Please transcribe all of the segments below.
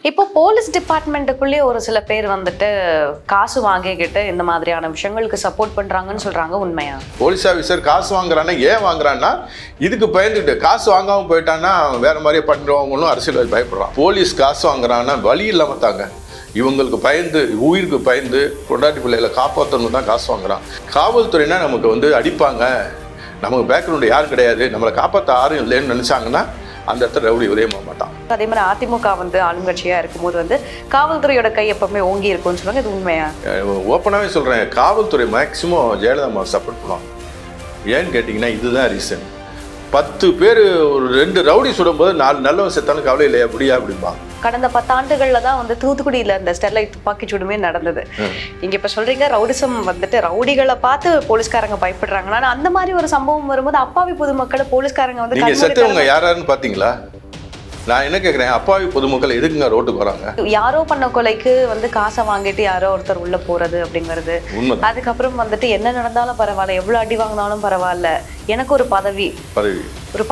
இப்போ போலீஸ் டிபார்ட்மெண்ட்டுக்குள்ளே ஒரு சில பேர் வந்துட்டு காசு வாங்கிக்கிட்டு இந்த மாதிரியான விஷயங்களுக்கு சப்போர்ட் பண்றாங்கன்னு சொல்றாங்க, உண்மையா? போலீஸ் ஆஃபீஸர் காசு வாங்குறான்னா ஏன் வாங்குறான்னா இதுக்கு பயந்துட்டு காசு வாங்காமல் போயிட்டான்னா வேற மாதிரியே பண்ணுறவங்களும் அரசியல் பயப்படுறான். போலீஸ் காசு வாங்குறான்னா வழி இல்லாமல் தாங்க இவங்களுக்கு பயந்து உயிருக்கு பயந்து பொண்டாட்டி பிள்ளைகளை காப்பாற்றணும் தான் காசு வாங்குறான். காவல்துறைனா நமக்கு அடிப்பாங்க, நமக்கு பேக்ரவுண்டு யாரும் கிடையாது, நம்மளை காப்பாற்ற யாரும் இல்லைன்னு நினச்சாங்கன்னா அந்த இடத்துல ரவுடி உதயமாக மாட்டான். அதே மாதிரி அதிமுக ஆளுங்கட்சியா இருக்கும்போது காவல்துறையோட கை எப்பவுமே ஓங்கி இருக்கும்னு சொல்லுவாங்க, இது உண்மையா? ஓப்பனாகவே சொல்கிறேன், காவல்துறை மேக்சிமம் ஜெயலலிதா சப்போர்ட் பண்ணுவாங்க. ஏன்னு கேட்டிங்கன்னா இதுதான் ரீசன். 10 பேர் ஒரு 2 ரவுடி சுடும்போது 4 நல்லவன் செத்தாலும் கவலை இல்லையா அப்படிம்பா. கடந்த 10 ஆண்டுகள்ல தான் தூத்துக்குடியில இந்த ஸ்டெர்லைட் துப்பாக்கி சூடுமே நடந்தது. நீங்க இப்ப சொல்றீங்க ரவுடிசம் ரவுடிகளை பார்த்து போலீஸ்காரங்க பயப்படுறாங்கன்னா, அந்த மாதிரி ஒரு சம்பவம் வரும்போது அப்பாவி பொதுமக்களை போலீஸ்காரங்க நீங்க செத்தவங்க யாராருன்னு பாத்தீங்களா? நான் என்ன கேட்குறேன், அப்பாவி பொதுமக்கள் எதுக்குங்க ரோட்டுக்கு வராங்க? யாரோ பண்ண கொலைக்கு காசை வாங்கிட்டு யாரோ ஒருத்தர் உள்ள போறது அப்படிங்கிறது, அதுக்கப்புறம் என்ன நடந்தாலும் பரவாயில்ல, எவ்வளவு அடி வாங்கினாலும் பரவாயில்ல, எனக்கு ஒரு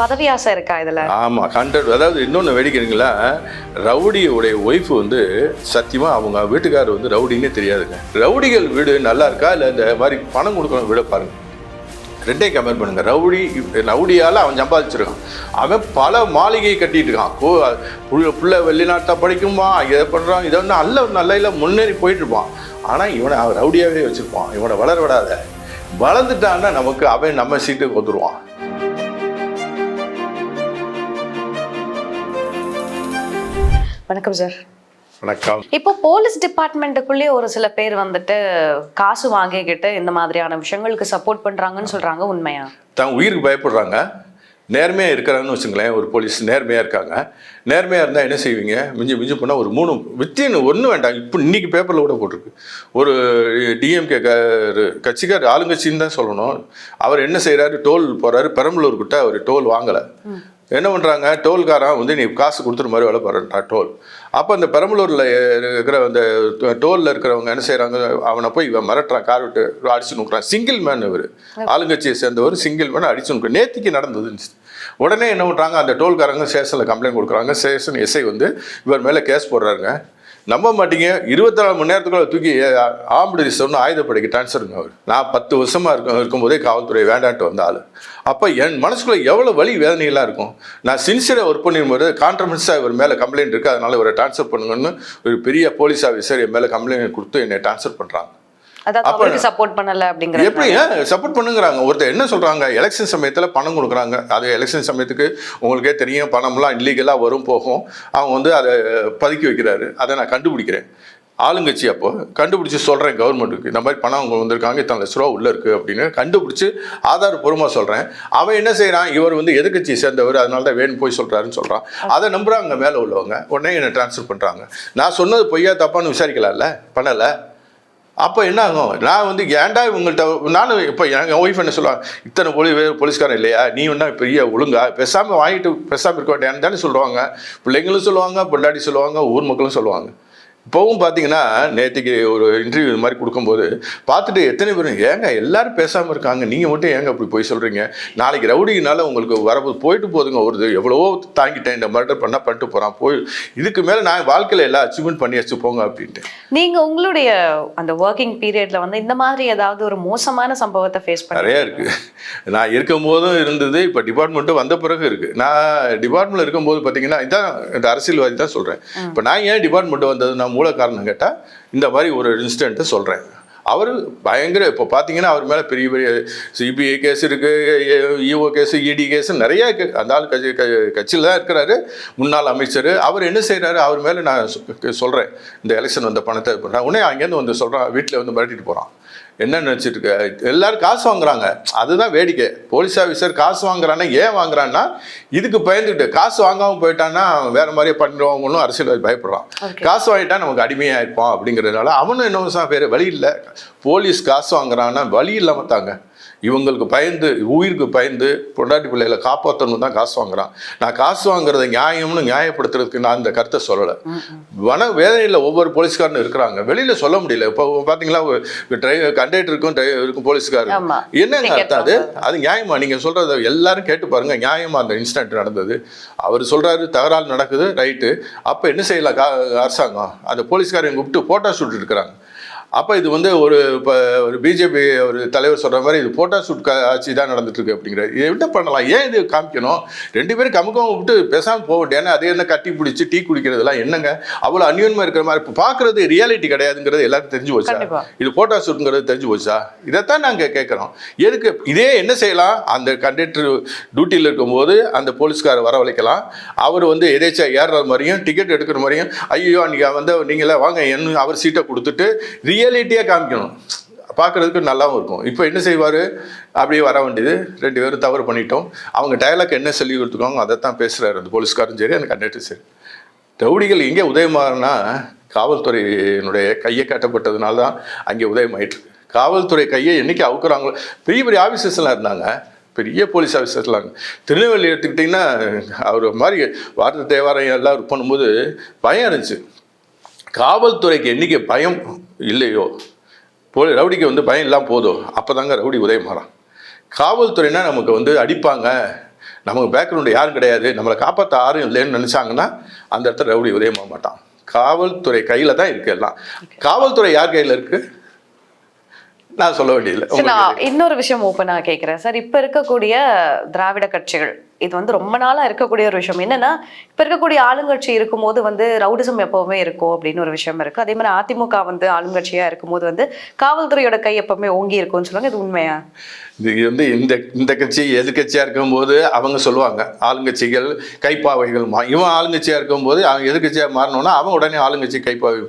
பதவி ஆசை இருக்கா இதுல? ஆமா, 100. அதாவது இன்னொன்னு வேடிக்கிறீங்களா, ரவுடியோடைய ஒய்ஃப் சத்தியமா அவங்க வீட்டுக்காரர் ரவுடின்னே தெரியாதுங்க. ரவுடிகள் வீடு நல்லா இருக்கா இல்ல இந்த மாதிரி பணம் கொடுக்கணும் வீட பாருங்க, ரெண்டையும் கம்பேர் பண்ணுங்க. ரவுடியால் அவன் சம்பாதிச்சிருக்கான், அவன் பல மாளிகையை கட்டிட்டு இருக்கான், பிள்ளை வெளிநாட்டை படிக்குமா, இதை பண்ணுறான், இதை நல்ல முன்னேறி போயிட்டு இருப்பான். ஆனால் இவனை அவன் ரவுடியாகவே வச்சுருப்பான். இவனை வளர விடாத, வளர்ந்துட்டான்னா நமக்கு அவன் நம்ம சீட்டுக்கு வந்துடுவான். வணக்கம் சார். வணக்கம். இப்போ போலீஸ் டிபார்ட்மெண்ட்டுக்குள்ளே ஒரு சில பேர் காசு வாங்கிக்கிட்டு இந்த மாதிரியான விஷயங்களுக்கு சப்போர்ட் பண்றாங்கன்னு சொல்றாங்க, உண்மையா? தான் உயிருக்கு பயப்படுறாங்க. நேர்மையாக இருக்கிறாங்கன்னு வச்சுங்களேன், ஒரு போலீஸ் நேர்மையாக இருக்காங்க. நேர்மையாக இருந்தால் என்ன செய்வீங்க? மிஞ்சி போனால் ஒரு 3 வித்தின் ஒன்றும் வேண்டாம். இப்போ இன்றைக்கி பேப்பரில் கூட போட்டிருக்கு, ஒரு டிஎம்கே கட்சிக்கார் ஆளுங்கட்சின்னு தான் சொல்லணும். அவர் என்ன செய்கிறாரு, டோல் போகிறாரு, பெரம்பலூர்கிட்ட அவர் டோல் வாங்கலை. என்ன பண்ணுறாங்க, டோல்காரன் நீ காசு கொடுத்துரு மாதிரி வேலை போகிறா டோல். அப்போ அந்த பெரம்பலூரில் இருக்கிற அந்த டோலில் இருக்கிறவங்க என்ன செய்கிறாங்க, அவனை போய் இவன் மிரட்டுறான், கார் விட்டு அடிச்சு நோக்குறான். சிங்கிள் மேன், இவர் ஆளுங்கட்சியை சேர்ந்தவர், சிங்கிள் மேன் அடிச்சு நோக்கு. நேத்திக்கு நடந்ததுன்னு உடனே என்ன பண்ணுறாங்க, அந்த டோல்காரங்க ஸ்டேஷனில் கம்ப்ளைண்ட் கொடுக்குறாங்க. ஸ்டேஷன் எஸ்ஐ இவர் மேலே கேஸ் போடுறாருங்க. நம்ப மாட்டீங்க, 24 மணி நேரத்துக்குள்ள தூக்கி ஆம்புலன்ஸ் ரிசர்வ்னு ஆயுதப்படைக்கு டிரான்ஸ்ஃபருங்க. அவர் நான் 10 வருஷமா இருக்கும்போதே காவல்துறை வேண்டான்ட்டு வந்த ஆள். அப்போ என் மனசுக்குள்ள எவ்வளோ வலி வேதனையெல்லாம் இருக்கும். நான் சின்சியராக ஒர்க் பண்ணிடும்போது கான்ட்ரவர்ஸாக இவர் மேலே கம்ப்ளைண்ட் இருக்குது, அதனால இவரை டிரான்ஸ்ஃபர் பண்ணுங்கன்னு ஒரு பெரிய போலீஸ் ஆஃபீஸர் என் மேலே கம்ப்ளைண்ட் கொடுத்து என்னை டிரான்ஸ்ஃபர் பண்ணுறாங்க. சப்போர்ட் பண்ணல அப்படிங்கிற எப்படி சப்போர்ட் பண்ணுங்கிறாங்க? ஒருத்தர் என்ன சொல்றாங்க, எலெக்ஷன் சமயத்தில் பணம் கொடுக்குறாங்க. அது எலெக்ஷன் சமயத்துக்கு உங்களுக்கே தெரியும், பணம்லாம் இல்லீகலாக வரும் போகும். அவங்க அதை பதுக்கி வைக்கிறாரு. அதை நான் கண்டுபிடிக்கிறேன், ஆளுங்கட்சி அப்போ கண்டுபிடிச்சி சொல்கிறேன் கவர்மெண்ட்டுக்கு, இந்த மாதிரி பணம் அவங்க வந்திருக்காங்க, இத்தனை லட்ச ரூபா உள்ளே இருக்குது அப்படின்னு கண்டுபிடிச்சி ஆதாரப்பூர்வமாக சொல்கிறேன். அவன் என்ன செய்கிறான், இவர் எதிர்க்கட்சியை சேர்ந்தவர், அதனால தான் வேணும் போய் சொல்கிறாருன்னு சொல்கிறான். அதை நம்புறாங்க மேலே உள்ளவங்க. உடனே என்னை டிரான்ஸ்ஃபர் பண்ணுறாங்க. நான் சொன்னது பொய்யா தப்பான்னு விசாரிக்கலாம்ல, பண்ணலை. அப்போ என்ன ஆகும், நான் ஏன்டா இவங்கள்ட்ட நானும் இப்போ என் ஒய்ஃப் என்ன சொல்லுவாங்க, இத்தனை போலீஸ்காரன் இல்லையா, நீ பெரிய ஒழுங்கா பேசாமல் வாங்கிட்டு பேசாமல் இருக்க வேண்டியான்னு தானே சொல்லுவாங்க. பிள்ளைங்களும் சொல்லுவாங்க, பொண்டாட்டி சொல்லுவாங்க, ஊர் மக்களும் சொல்லுவாங்க. இப்போவும் பார்த்தீங்கன்னா, நேற்றுக்கு ஒரு இன்டர்வியூ இது மாதிரி கொடுக்கும்போது பார்த்துட்டு எத்தனை பேர் ஏங்க எல்லாரும் பேசாமல் இருக்காங்க, நீங்கள் மட்டும் ஏங்க அப்படி போய் சொல்கிறீங்க, நாளைக்கு ரவுடினால உங்களுக்கு வரப்போது போயிட்டு போதுங்க, ஒரு எவ்வளவோ தாங்கிட்டேன், இந்த மர்டர் பண்ணிட்டு போகிறான், போய் இதுக்கு மேலே நான் வாழ்க்கையில் எல்லாம் அச்சீவ்மெண்ட் பண்ணி வச்சுப்போங்க அப்படின்ட்டு. நீங்கள் உங்களுடைய அந்த ஒர்க்கிங் பீரியடில் இந்த மாதிரி ஏதாவது ஒரு மோசமான சம்பவத்தை ஃபேஸ் பண்ண? நிறையா இருக்குது. நான் இருக்கும் போதும் இருந்தது, இப்போ டிபார்ட்மெண்ட்டு வந்த பிறகு இருக்குது. நான் டிபார்ட்மெண்ட்டில் இருக்கும்போது பார்த்தீங்கன்னா இதான் இந்த அரசியல்வாதி தான் சொல்கிறேன். இப்போ நான் ஏன் டிபார்ட்மெண்ட்டு வந்தது நான் மூல காரணம் கேட்டால் இந்த மாதிரி ஒரு இன்சிடென்ட்டு சொல்கிறேன். அவர் பயங்கர இப்போ பார்த்தீங்கன்னா அவர் மேலே பெரிய பெரிய சிபிஐ கேஸ் இருக்குது, இஓ கேஸு, இடி கேஸு நிறையா இருக்குது. அந்த ஆள் கட்சியில் தான் இருக்கிறாரு, முன்னாள் அமைச்சர். அவர் என்ன செய்கிறாரு, அவர் மேலே நான் சொல்கிறேன், இந்த எலெக்ஷன் வந்த பணத்தை பண்ணுறேன். உடனே அங்கேருந்து சொல்கிறான், வீட்டில் மிரட்டிட்டு போகிறான். என்ன நினச்சிட்டு இருக்க, எல்லாரும் காசு வாங்குறாங்க. அதுதான் வேடிக்கை. போலீஸ் ஆஃபீஸர் காசு வாங்குறான்னா ஏன் வாங்குறான்னா இதுக்கு பயந்துட்டு, காசு வாங்காமல் போயிட்டான்னா வேற மாதிரியே பண்ணிடுவாங்கன்னு அரசியல் பயப்படுறான். காசு வாங்கிட்டா நமக்கு அடிமையாக இருப்பான் அப்படிங்கிறதுனால அவனும் என்ன வேறு வழி இல்லை. போலீஸ் காசு வாங்குறான்னா வழி இல்லாமல் தாங்க இவங்களுக்கு பயந்து, உயிருக்கு பயந்து பொண்டாட்டி பிள்ளைகளை காப்பாற்றணும் தான் காசு வாங்குறான். நான் காசு வாங்குறத நியாயம்னு நியாயப்படுத்துறதுக்கு நான் இந்த கருத்தை சொல்லலை. வேதனையில் ஒவ்வொரு போலீஸ்காரனும் இருக்கிறாங்க, வெளியில சொல்ல முடியல. இப்போ பார்த்தீங்களா, கண்டக்டருக்கும் போலீஸ்காரர் என்னங்க அர்த்தம்? அது நியாயமா? நீங்க சொல்றத எல்லாரும் கேட்டு பாருங்க, நியாயமா அந்த இன்சிடென்ட் நடந்தது? அவர் சொல்றாரு தகராறு நடக்குது, ரைட்டு. அப்ப என்ன செய்யலாம் அரசாங்கம்? அந்த போலீஸ்காரங்க கூப்பிட்டு போட்டோ ஷூட் இருக்கிறாங்க. அப்போ இது வந்து இப்போ ஒரு பிஜேபி ஒரு தலைவர் சொல்கிற மாதிரி இது போட்டோ ஷூட் ஆட்சி தான் நடந்துட்டு இருக்கு அப்படிங்கிற. இதை என்ன பண்ணலாம்? ஏன் இது காமிக்கணும்? 2 பேரும் கமுக்கம் விட்டு பேசாமல் போக வேண்டிய. ஏன்னா அதே என்ன கட்டி பிடிச்சி டீ குடிக்கிறதுலாம் என்னங்க அவ்வளோ அந்யோன்யமாக இருக்கிற மாதிரி? இப்போ பார்க்குறது ரியாலிட்டி கிடையாதுங்கிறது எல்லாருக்கும் தெரிஞ்சு போச்சா? இது போட்டோ ஷூட்டுங்கிறது தெரிஞ்சு போச்சா? இதைத்தான் நாங்கள் கேட்குறோம். எதுக்கு இதே என்ன செய்யலாம்? அந்த கண்டக்டர் டியூட்டியில் இருக்கும்போது அந்த போலீஸ்காரை வரவழைக்கலாம். அவர் வந்து எதேச்சா ஏறுற மாதிரியும் டிக்கெட் எடுக்கிற மாதிரியும், ஐயோ நீங்கள் வந்து நீங்களே வாங்க என்ன அவர் சீட்டை கொடுத்துட்டு ரியாலிட்டியாக காமிக்கணும், பார்க்குறதுக்கு நல்லாவும் இருக்கும். இப்போ என்ன செய்வார்? அப்படியே வர வேண்டியது, 2 பேரும் தவறு பண்ணிட்டோம், அவங்க டயலாக் என்ன சொல்லி கொடுத்துருக்காங்க அதைத்தான் பேசுகிறாரு அந்த போலீஸ்காரும் சரி, அந்த கண்டக்டரும் சரி. ரவுடிகள் எங்கே உதயமாகனா காவல்துறையினுடைய கையை கட்டப்பட்டதுனால தான் அங்கே உதயமாயிட்டு. காவல்துறை கையை என்றைக்கு அவுக்குறாங்களோ, பெரிய பெரிய ஆஃபீஸர்ஸ்லாம் இருந்தாங்க, பெரிய போலீஸ் ஆஃபீஸர்ஸ்லாம். திருநெல்வேலி எடுத்துக்கிட்டிங்கன்னா அவர் மாதிரி வார்த்தை தேவாரம் எல்லாம் ஒர்க் பண்ணும்போது பயம் இருந்துச்சு. காவல்துறைக்கு என்றைக்கு பயம் இல்லையோ, ரவுடிக்கு வந்து பயம் இல்லாமல் போதோ, அப்போ தாங்க ரவுடி உதயமாகறான். காவல்துறைனா நமக்கு வந்து அடிப்பாங்க, நமக்கு பேக்ரவுண்டு யாரும் கிடையாது, நம்மளை காப்பாற்ற யாரும் இல்லைன்னு நினச்சாங்கன்னா அந்த இடத்துல ரவுடி உதயமாக மாட்டான். காவல்துறை கையில் தான் இருக்குது எல்லாம். காவல்துறை யார் கையில் இருக்குது நான் சொல்ல வேண்டியதில்லை. நான் இன்னொரு விஷயம் ஓப்பனாக கேட்குறேன் சார். இப்போ இருக்கக்கூடிய திராவிட கட்சிகள் இது வந்து ரொம்ப நாளாக இருக்கக்கூடிய ஒரு விஷயம் என்னன்னா, இப்போ இருக்கக்கூடிய ஆளுங்கட்சி இருக்கும்போது வந்து ரவுடிசம் எப்பவுமே இருக்கும் அப்படின்னு ஒரு விஷயம் இருக்குது. அதே மாதிரி அதிமுக வந்து ஆளுங்கட்சியாக இருக்கும்போது வந்து காவல்துறையோட கை எப்பவுமே ஓங்கி இருக்கும்னு சொல்லுவாங்க. இது உண்மையா? இது வந்து இந்த கட்சி எதிர்கட்சியாக இருக்கும்போது அவங்க சொல்லுவாங்க ஆளுங்கட்சிகள் கைப்பாவைகள்மா. இவன் ஆளுங்கட்சியாக இருக்கும்போது அவன் எதிர்கட்சியாக மாறணும்னா அவன் உடனே ஆளுங்கட்சி கைப்பாவை.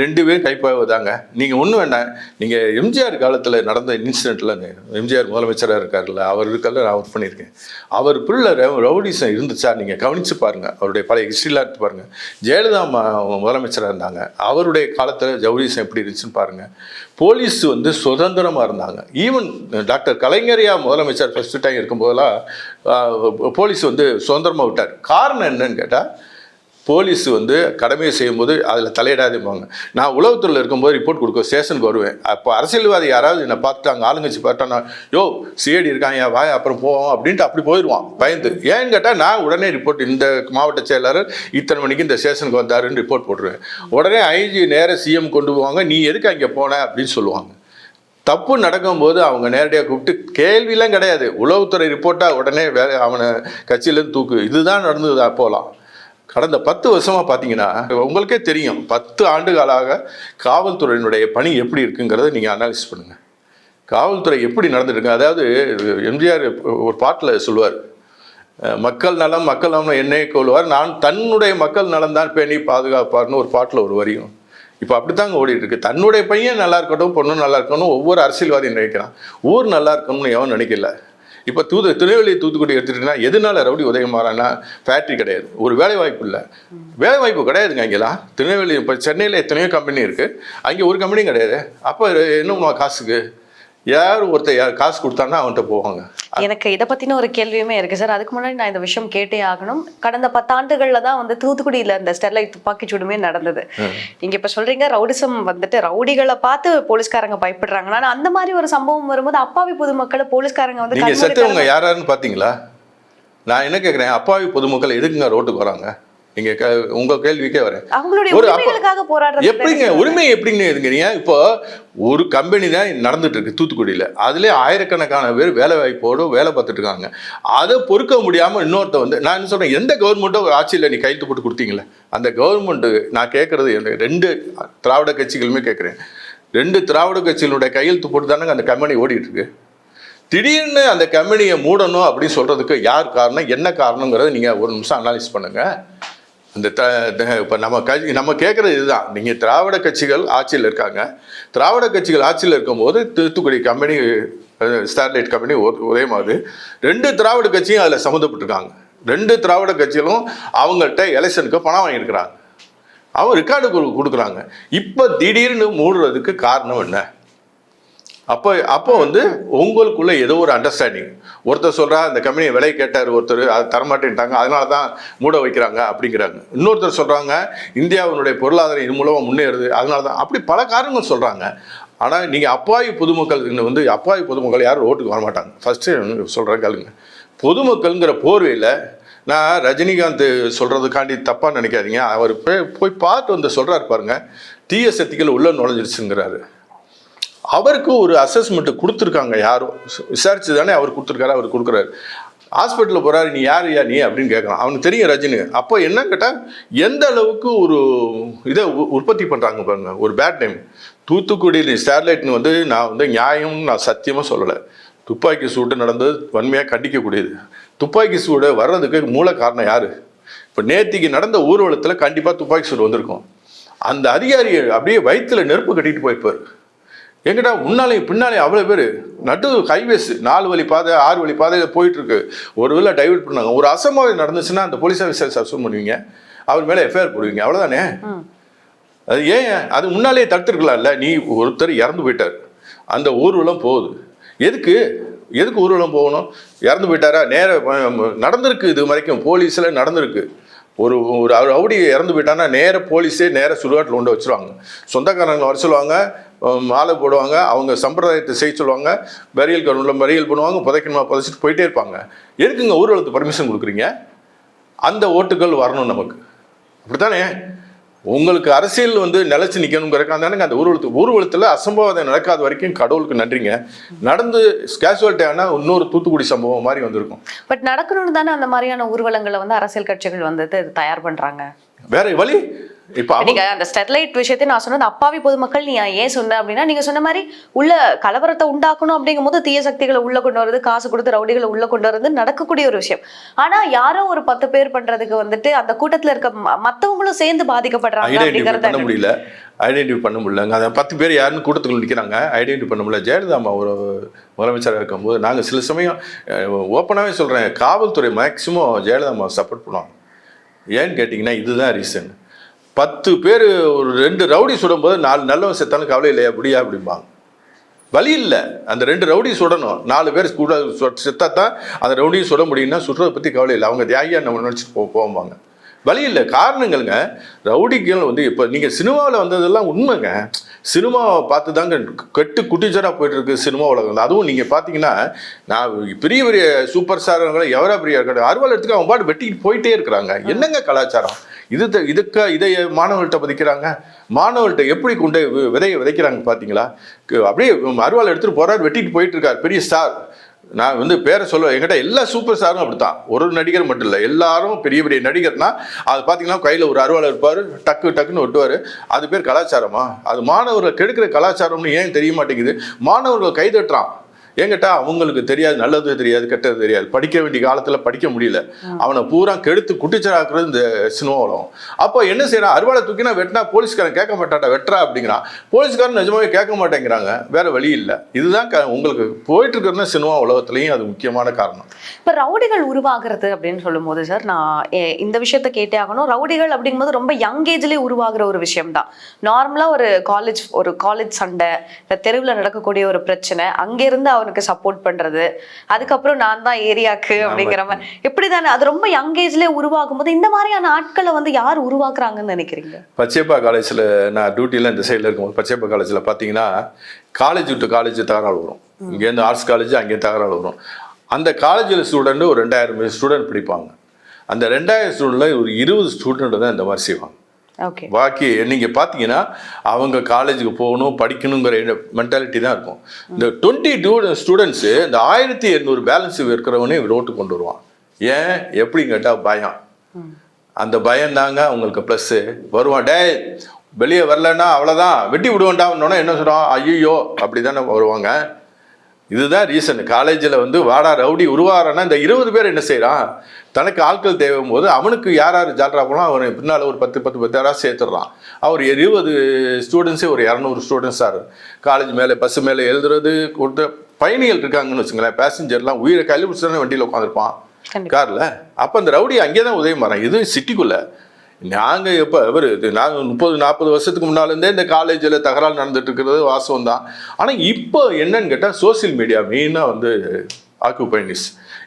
2 பேரும் கைப்பாவை தாங்க. நீங்கள் ஒன்றும் வேண்டாம், நீங்கள் எம்ஜிஆர் காலத்தில் நடந்த இன்சிடென்ட்டில், எம்ஜிஆர் முதலமைச்சராக இருக்கார்ல, அவர் இருக்கல, நான் ஒர்க் பண்ணியிருக்கேன். அவர் பிள்ளை ரவுடிசம் இருந்துச்சா நீங்கள் கவனித்து பாருங்கள். அவருடைய பழைய ஹிஸ்ட்ரிலாம் எடுத்து பாருங்கள். ஜெயலலிதா முதலமைச்சராக இருந்தாங்க, அவருடைய காலத்தில் ரவுடிசம் எப்படி இருந்துச்சுன்னு பாருங்கள். போலீஸ் வந்து சுதந்திரமாக இருந்தாங்க. ஈவன் டாக்டர் கலைஞரையா முதலமைச்சர் ஃபர்ஸ்ட் டைம் இருக்கும்போதெல்லாம் போலீஸ் வந்து சுதந்திரமாக விட்டார். காரணம் என்னன்னு கேட்டால், போலீஸ் வந்து கடமையை செய்யும்போது அதில் தலையிடாதேப்பாங்க. நான் உளவுத்துறையில் இருக்கும்போது ரிப்போர்ட் கொடுக்க ஸ்டேஷனுக்கு வருவேன். அப்போ அரசியல்வாதி யாராவது என்னை பார்த்துட்டாங்க, ஆளுங்கட்சி பார்த்தானா, யோ சிஐடி இருக்காங்க வாய் அப்புறம் போவோம் அப்படின்ட்டு அப்படி போயிடுவான் பயந்து. ஏன்னு கேட்டால் நான் உடனே ரிப்போர்ட், இந்த மாவட்ட செயலாளர் இத்தனை மணிக்கு இந்த ஸ்டேஷனுக்கு வந்தாருன்னு ரிப்போர்ட் போட்டுருவேன். உடனே ஐஜி நேராக சிஎம் கொண்டு போவாங்க, நீ எதுக்கு அங்கே போன அப்படின்னு சொல்லுவாங்க. தப்பு நடக்கும்போது அவங்க நேரடியாக கூப்பிட்டு கேள்வியெல்லாம் கிடையாது, உளவுத்துறை ரிப்போர்ட்டாக உடனே அவனை கட்சியிலேருந்து தூக்கு. இதுதான் நடந்தது. போகலாம். கடந்த 10 வருஷமாக பார்த்தீங்கன்னா உங்களுக்கே தெரியும், 10 ஆண்டுகளாக காவல்துறையினுடைய பணி எப்படி இருக்குங்கிறத நீங்கள் அனாலிசிஸ் பண்ணுங்கள். காவல்துறை எப்படி நடந்துட்டுருக்கு. அதாவது எம்ஜிஆர் ஒரு பாட்டில் சொல்லுவார், மக்கள் நலம் மக்கள் நலம் என்னையே கொள்வார், நான் தன்னுடைய மக்கள் நலம் தான் பேணி பாதுகாப்பார்னு ஒரு பாட்டில் ஒரு வரியும். இப்போ அப்படித்தாங்க ஓடிட்டு இருக்கு. தன்னுடைய பையன் நல்லா இருக்கட்டும், பொண்ணு நல்லா இருக்கணும், ஒவ்வொரு அரசியல்வாதியும் நினைக்கிறான். ஊர் நல்லா இருக்கணும்னு எவன் நினைக்கல. இப்போ திருநெல்வேலி தூத்துக்குடி எடுத்துக்கிட்டீங்கன்னா எதனால ரவுடி உதயமாறான்னா, ஃபேக்ட்ரி கிடையாது, ஒரு வேலை வாய்ப்பு இல்லை, வேலை வாய்ப்பு கிடையாதுங்க. அங்கெல்லாம் திருநெல்வேலி இப்போ சென்னையில் எத்தனையோ கம்பெனி இருக்குது, அங்கே ஒரு கம்பெனியும் கிடையாது. அப்போ என்னம்மா காசுக்கு யார் ஒருத்தர் காசு கொடுத்தாங்கன்னா அவன்கிட்ட போவாங்க. எனக்கு இதை பற்றின ஒரு கேள்வியுமே இருக்குது சார். அதுக்கு முன்னாடி நான் இந்த விஷயம் கேட்டே ஆகணும். கடந்த 10 ஆண்டுகளில் தான் வந்து தூத்துக்குடியில் இந்த ஸ்டெர்லைட் துப்பாக்கிச்சூடுமே நடந்தது. நீங்கள் இப்போ சொல்கிறீங்க ரவுடிசம் வந்துட்டு ரவுடிகளை பார்த்து போலீஸ்காரங்க பயப்படுறாங்க. ஆனால் அந்த மாதிரி ஒரு சம்பவம் வரும்போது அப்பாவி பொதுமக்களை போலீஸ்காரங்க வந்து நீங்கள் செத்தவங்க யாராருன்னு பார்த்தீங்களா? நான் என்ன கேட்குறேன், அப்பாவி பொதுமக்கள் எதுக்குங்க ரோட்டுக்கு வராங்க? நீங்க உங்க கேள்விக்கே வரேன். எப்படிங்க உரிமை எப்படிங்க இதுங்கிறீங்க? இப்போ ஒரு கம்பெனி தான் நடந்துட்டு இருக்கு தூத்துக்குடியில், அதுலேயே ஆயிரக்கணக்கான பேர் வேலை வாய்ப்போடு வேலை பார்த்துட்டு இருக்காங்க. அதை பொறுக்க முடியாமல் இன்னொருத்த வந்து, நான் என்ன சொல்றேன், எந்த கவர்மெண்ட்டோ ஆட்சியில் நீ கையெழுத்து போட்டு கொடுத்தீங்களே அந்த கவர்மெண்ட்டு, நான் கேட்கறது 2 திராவிட கட்சிகளுமே கேட்குறேன், 2 திராவிட கட்சிகளுடைய கையெழுத்து போட்டு தானே அந்த கம்பெனி ஓடிட்டு இருக்கு. திடீர்னு அந்த கம்பெனியை மூடணும் அப்படின்னு சொல்றதுக்கு யார் காரணம், என்ன காரணங்கிறத நீங்கள் ஒரு நிமிஷம் அனாலிசிஸ் பண்ணுங்க. இந்த இப்போ நம்ம கேட்குறது இதுதான். நீங்கள் திராவிட கட்சிகள் ஆட்சியில் இருக்காங்க, திராவிட கட்சிகள் ஆட்சியில் இருக்கும்போது தூத்துக்குடி கம்பெனி ஸ்டெர்லைட் கம்பெனி உதயமாகுது. 2 திராவிட கட்சியும் அதில் சம்மந்தப்பட்டிருக்காங்க. 2 திராவிட கட்சிகளும் அவங்கள்ட்ட எலெக்ஷனுக்கு பணம் வாங்கியிருக்கிறாங்க, அவங்க ரெக்கார்டு கொடுக்குறாங்க. இப்போ திடீர்னு மூடுறதுக்கு காரணம் என்ன? அப்போ வந்து உங்களுக்குள்ள ஏதோ ஒரு அண்டர்ஸ்டாண்டிங். ஒருத்தர் சொல்றா இந்த கம்பெனியை விலை கேட்டார் ஒருத்தர், அது தரமாட்டேன்ட்டாங்க, அதனால தான் மூட வைக்கிறாங்க அப்படிங்கிறாங்க. இன்னொருத்தர் சொல்றாங்க இந்தியாவினுடைய பொருளாதாரம் இது மூலமா முன்னேறுது அதனால தான், அப்படி பல காரணங்கள் சொல்றாங்க. ஆனால் நீங்கள் அப்பாவி பொதுமக்கள் வந்து அப்பாவி பொதுமக்கள் யாரும் ஓட்டுக்கு வர மாட்டாங்க. ஃபஸ்ட்டு சொல்கிறேன் கேளுங்க. பொதுமக்கள்ங்கிற போர்வையில் நான் ரஜினிகாந்த் சொல்கிறதுக்காண்டி தப்பாக நினைக்காதீங்க. அவர் போய் பார்த்து வந்து சொல்கிறாரு பாருங்க, தீய சக்திகள் உள்ள நுழைஞ்சிருச்சுங்கிறாரு. அவருக்கு ஒரு அசஸ்மெண்ட் கொடுத்துருக்காங்க, யாரும் விசாரிச்சு தானே அவர் கொடுத்துருக்காரு. அவர் கொடுக்குறாரு, ஹாஸ்பிட்டலில் போகிறாரு, நீ யார் நீ அப்படின்னு கேட்குறான். அவனுக்கு தெரியும் ரஜினி. அப்போ என்ன கேட்டால் எந்த அளவுக்கு ஒரு இதை உற்பத்தி பண்ணுறாங்க பாருங்க, ஒரு பேட் டைம். தூத்துக்குடியில் ஸ்டெர்லைட்னு வந்து நான் வந்து நியாயம்னு நான் சத்தியமாக சொல்லலை. துப்பாக்கி சூடு நடந்தது வன்மையாக கண்டிக்கக்கூடியது. துப்பாக்கி சூடு வர்றதுக்கு மூல காரணம் யார்? இப்போ நேத்திக்கு நடந்த ஊர்வலத்தில் கண்டிப்பாக துப்பாக்கி சூடு வந்திருக்கும். அந்த அதிகாரி அப்படியே வயிற்றுல நெருப்பு கட்டிட்டு போயிருப்பார். எங்கிட்ட முன்னாலேயும் பின்னாலேயும் அவ்வளோ பேர், நடு ஹைவேஸ் 4 வழி பாதை 6 வழி பாதையில் போயிட்டுருக்கு. ஒரு வேளை டைவர்ட் பண்ணாங்க. ஒரு அசம்பாவிதம் நடந்துச்சுன்னா அந்த போலீஸ் ஆஃபீஸர் சஸ்பெண்ட் பண்ணுவீங்க, அவர் மேலே எஃப்ஐஆர் போடுவீங்க, அவ்வளோதானே. அது ஏன் அது முன்னாலே தடுத்துருக்கலாம்ல. நீ ஒருத்தர் இறந்து போயிட்டார், அந்த ஊர்வலம் போகுது, எதுக்கு ஊர்வலம் போகணும்? இறந்து போயிட்டாரா? நேர நடந்திருக்கு, இது வரைக்கும் போலீஸில் நடந்திருக்கு. ஒரு ரவுடி இறந்து போயிட்டான்னா நேர போலீஸே நேர சுடுகாட்டில் கொண்டு வச்சுருவாங்க. சொந்தக்காரங்களை வர சொல்லுவாங்க, மாலை போடுவாங்க, அவங்க சம்பிரதாயத்தை செய்ய சொல்லுவாங்க, பரியல் கருணில் பரியல் பண்ணுவாங்க, புதைக்கணுமா புதைச்சிட்டு போயிட்டே இருப்பாங்க. எதுக்குங்க ஊர்வலத்துக்கு பர்மிஷன் கொடுக்குறீங்க? அந்த ஓட்டுகள் வரணும் நமக்கு, அப்படித்தானே? உங்களுக்கு அரசியல் வந்து நிலைச்சு நிற்கணுங்கிறக்காந்தானுங்க அந்த ஊர்வலத்தில் அசம்பாவிதம் நடக்காத வரைக்கும் கடவுளுக்கு நன்றிங்க. நடந்து கேஷுவாலிட்டி ஆனால் இன்னொரு தூத்துக்குடி சம்பவம் மாதிரி வந்திருக்கும். பட் நடக்கணும்னு தானே அந்த மாதிரியான ஊர்வலங்களை வந்து அரசியல் கட்சிகள் வந்து தயார் பண்றாங்க. வேற வழி. இப்போ நீங்க அந்த ஸ்டெர்லைட் விஷயத்தை நான் சொன்னது அப்பாவி பொதுமக்கள் நீ ஏன் சொன்ன அப்படின்னா, நீங்க சொன்ன மாதிரி உள்ள கலவரத்தை உண்டாக்கணும் அப்படிங்கும் போது தீய சக்திகளை உள்ள கொண்டு வரது, காசு கொடுத்து ரவுடிகளை உள்ள கொண்டு வரது நடக்கக்கூடிய ஒரு விஷயம். ஆனா யாரோ ஒரு 10 பேர் பண்றதுக்கு வந்துட்டு அந்த கூட்டத்துல இருக்க மத்தவங்களும் சேர்ந்து பாதிக்கப்படுறாங்க அப்படிங்கறத பண்ண முடியல, ஐடென்டிஃபை பண்ண முடியல. அந்த 10 பேர் யாருன்னு கூட்டத்துக்குள்ள நிற்கிறாங்க, ஐடென்டிஃபை பண்ண முடியல. ஜெயலலிதா அம்மா ஒரு முதலமைச்சராக இருக்கும்போது நாங்கள் சில சமயம் ஓப்பனாகவே சொல்கிறேன், காவல்துறை மேக்சிமம் ஜெயலலிதா அம்மா சப்போர்ட் பண்ணுவாங்க. ஏன்னு கேட்டிங்கன்னா இதுதான் ரீசன். 10 பேர் ஒரு 2 ரவுடி சுடும்போது 4 நல்லவன் செத்தாலும் கவலை இல்லையா அப்படியா அப்படிம்பாங்க. வழி இல்லை, அந்த 2 ரவுடி சுடணும், 4 பேர் கூட செத்தா தான் அந்த ரவுடியும் சுட முடியும்னா சுடுறதை பற்றி கவலை இல்லை, அவங்க தியாகியாக நம்ம நினச்சிட்டு போவாங்க. வழி இல்லை, காரணங்களுங்க. ரவுடிகள் வந்து இப்போ நீங்கள் சினிமாவில் வந்ததெல்லாம் உண்மைங்க. சினிமாவை பார்த்து தாங்க கெட்டு குட்டிச்சராக போயிட்டு இருக்கு சினிமா உலகம். அதுவும் நீங்கள் பார்த்தீங்கன்னா நான் பெரிய பெரிய சூப்பர் ஸ்டார்களை எவரா பெரிய அறுவாள் எடுத்துக்க அவங்க பாட்டு வெட்டிக்கிட்டு போயிட்டே இருக்கிறாங்க. என்னங்க கலாச்சாரம் இதை மாணவர்கள்ட்ட பதிக்கிறாங்க. மாணவர்கள்ட்ட எப்படி கொண்டு விதையை விதைக்கிறாங்க பார்த்தீங்களா? அப்படியே அறுவாள் எடுத்துகிட்டு போகிறார், வெட்டிட்டு போயிட்டு இருக்கார் பெரிய ஸ்டார். நான் வந்து பேரை சொல்ல, என்கிட்ட எல்லா சூப்பர் ஸ்டாரும் அப்படித்தான், ஒரு நடிகர் மட்டும் இல்லை, எல்லாரும் பெரிய பெரிய நடிகர்னா அது பார்த்தீங்கன்னா கையில் ஒரு அறுவாள் இருப்பார், டக்குன்னு ஒட்டுவார். அது பேர் கலாச்சாரமா? அது மாணவர்கள் கெடுக்கிற கலாச்சாரம்னு ஏன் தெரிய மாட்டேங்குது? மாணவர்கள் கைதட்டுறான். ஏங்கிட்டா அவங்களுக்கு தெரியாது, நல்லது தெரியாது, கெட்டது தெரியாது. படிக்க வேண்டிய காலத்தில் படிக்க முடியல, அவனை பூரா கெடுத்து குட்டிச்சராக்குறது இந்த சினிமா உலகம். அப்போ என்ன செய்யறான்? அறுவாளை தூக்கினா வெட்டினா போலீஸ்காரன் கேட்க மாட்டாட்டா, வெட்டுறா அப்படிங்கிறான். போலீஸ்காரன் நிஜமாவே கேட்க மாட்டேங்கிறாங்க, வேற வழி இல்லை. இதுதான் உங்களுக்கு போயிட்டு இருக்கிறது சினிமா உலகத்துலையும் அது முக்கியமான காரணம். இப்போ ரவுடிகள் உருவாகிறது அப்படின்னு சொல்லும் போது சார், நான் இந்த விஷயத்த கேட்டே ஆகணும். ரவுடிகள் அப்படிங்கும்போது ரொம்ப யங் ஏஜ்லேயே உருவாகிற ஒரு விஷயம் தான். நார்மலாக ஒரு காலேஜ் சண்டை, இந்த தெருவில் நடக்கக்கூடிய ஒரு பிரச்சனை, அங்கேருந்து அவனுக்கு சப்போர்ட் பண்றது, அதுக்கப்புறம் நான் தான் ஏரியாக்கு அப்படிங்கிற மாதிரி எப்படி தானே அது ரொம்ப யங் ஏஜ்லேயே உருவாகும் போது இந்த மாதிரியான ஆட்களை வந்து யார் உருவாக்குறாங்கன்னு நினைக்கிறீங்க? பச்சையப்பா காலேஜில் நான் டியூட்டியில் இந்த சைடில் இருக்கும்போது பச்சையப்பா காலேஜில் பார்த்தீங்கன்னா காலேஜ் விட்டு காலேஜ் தகராறு வரும். இங்கேருந்து ஆர்ட்ஸ் காலேஜ், அங்கே தகராறு வரும். அந்த காலேஜில் ஸ்டூடெண்ட் ஒரு 2000 ஸ்டூடெண்ட் படிப்பாங்க. அந்த 2000 ஸ்டூடெண்ட்டில் ஒரு 20 ஸ்டூடெண்ட் தான் இந்த மாதிரி செய்வாங்க. பாக்கி நீங்கள் பார்த்தீங்கன்னா அவங்க காலேஜுக்கு போகணும், படிக்கணுங்கிற மென்டாலிட்டி தான் இருக்கும். இந்த 20 ஸ்டூடெண்ட்ஸு இந்த 1800 பேலன்ஸ் இருக்கிறவனே ரோட்டு கொண்டு வருவான். ஏன் எப்படி கேட்டால் பயம். அந்த பயம் தாங்க அவங்களுக்கு ப்ளஸ்ஸு. வருவான், டே வெளியே வரலன்னா அவ்வளோதான் வெட்டி விடுவோண்டான்னொன்னே என்ன சொல்கிறான், ஐயோ அப்படி தானே வருவாங்க. இதுதான் ரீசன். காலேஜில் வந்து வாடா ரவுடி உருவாகிறான்னா இந்த 20 பேர் என்ன செய்கிறான், தனக்கு ஆட்கள் தேவையும் போது அவனுக்கு யார் ஜால்ரா போனால் அவனை பின்னால் ஒரு 10 யாராவது சேர்த்துடுறான். அவர் 20 ஸ்டூடெண்ட்ஸே ஒரு 200 ஸ்டூடெண்ட்ஸ் சார் காலேஜ் மேலே பஸ் மேலே எழுதுறது கொடுத்து பயணிகள் இருக்காங்கன்னு வச்சுங்களேன். பேசஞ்சர்லாம் உயிரை கையில் பிடிச்சி வண்டியில் உட்காந்துருப்பான் காரில். அப்போ அந்த ரவுடி அங்கே தான் உதவி மாறான். இது சிட்டிக்குள்ளே. நாங்கள் எப்போ நாங்கள் 30-40 வருஷத்துக்கு முன்னாலேருந்தே இந்த காலேஜில் தகராறு நடந்துட்டு இருக்கிறது வாசம் தான். ஆனால் இப்போ என்னன்னு கேட்டால் சோசியல் மீடியா மெயினாக வந்து ஆக்குபைனிஸ்.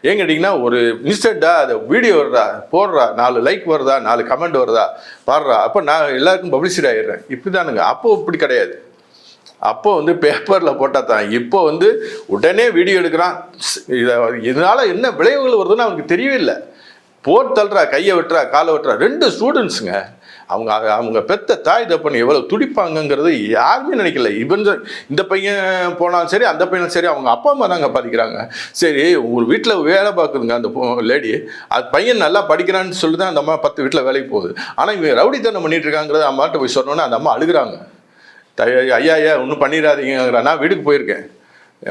ஏன் கேட்டிங்கன்னா ஒரு இன்ஸ்டண்ட்டா அதை வீடியோ வருதா போடுறா, 4 லைக் வருதா, 4 கமெண்ட் வருதா, பாடுறா, அப்போ நான் எல்லாருக்கும் பப்ளிசிட்டி ஆகிடுறேன். இப்படி தானுங்க. அப்போ இப்படி கிடையாது. அப்போ வந்து பேப்பரில் போட்டால் தான். இப்போ வந்து உடனே வீடியோ எடுக்கிறான். இதனால் என்ன விளைவுகள் வருதுன்னு அவனுக்கு தெரியவே இல்லை. போட்டு தள்ளுறா, கையை வெட்டுறா, காலை வெட்டுறா. 2 ஸ்டூடெண்ட்ஸுங்க. அவங்க பெத்த தாய் தப்பன் எவ்வளோ துடிப்பாங்கங்கிறது யாருமே நினைக்கல. இந்த பையன் போனாலும் சரி, அந்த பையனும் சரி, அவங்க அப்பா அம்மா தாங்க பாதிக்கிறாங்க. சரி, ஒரு வீட்டில் வேலை பார்க்குதுங்க அந்த லேடி, அது பையன் நல்லா படிக்கிறான்னு சொல்லி தான் அந்த அம்மா 10 வீட்டில் வேலைக்கு போகுது. ஆனால் இவன் ரவுடித்தனம் பண்ணிட்டு இருக்காங்கிறது அம்மாட்ட போய் சொன்னோன்னே அந்த அம்மா அழுகுறாங்க. ஐயா ஒன்றும் பண்ணிடாதீங்கிற. நான் வீட்டுக்கு போயிருக்கேன்,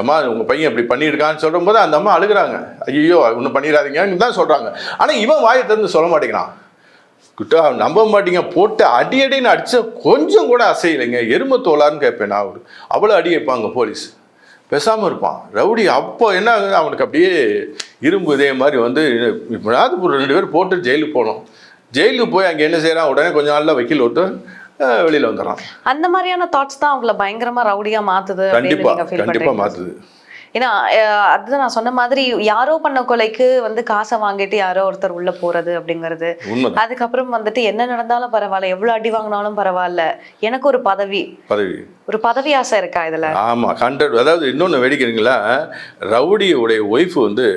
ஏம்மா உங்கள் பையன் இப்படி பண்ணியிருக்கான்னு சொல்லும் போது அந்த அம்மா அழுகுறாங்க. ஐயோ ஒன்றும் பண்ணிடாதீங்கன்னு தான் சொல்கிறாங்க. ஆனால் இவன் வாயை திறந்து சொல்ல மாட்டேங்கிறான். கிட்ட நம்ப மாட்டீங்க, போட்டு அடின்னு அடிச்ச கொஞ்சம் கூட அசையலைங்க. எருமை தோலான்னு கேட்பேன் நான். அவ்வளோ அடி வைப்பாங்க போலீஸ். பேசாமல் இருப்பான் ரவுடி. அப்போ என்ன ஆகுது, அவனுக்கு அப்படியே இரும்பு இதே மாதிரி வந்து இப்போது ஒரு 2 பேர் போட்டு ஜெயிலுக்கு போகணும். ஜெயிலுக்கு போய் அங்கே என்ன செய்கிறான், உடனே கொஞ்ச நாளில் வக்கீல் விட்டு வெளியில் வந்துடுறான். அந்த மாதிரியான தாட்ஸ் தான் அவங்கள பயங்கரமா ரவுடியா மாத்துது. கண்டிப்பாக மாற்றுது. ஏன்னா அதுதான் நான் சொன்ன மாதிரி யாரோ பண்ண கொலைக்கு வந்து காசை வாங்கிட்டு யாரோ ஒருத்தர் உள்ள போறது அப்படிங்கிறது. அதுக்கப்புறம் வந்துட்டு என்ன நடந்தாலும் பரவாயில்ல, எவ்வளவு அடி வாங்கினாலும் பரவாயில்ல, எனக்கு ஒரு பதவி ஆசை இருக்கா இதுல? ஆமா, 100. அதாவது இன்னொன்னு வேடிக்கிறீங்களா, ரவுடியோடைய ஒய்ஃப் வந்து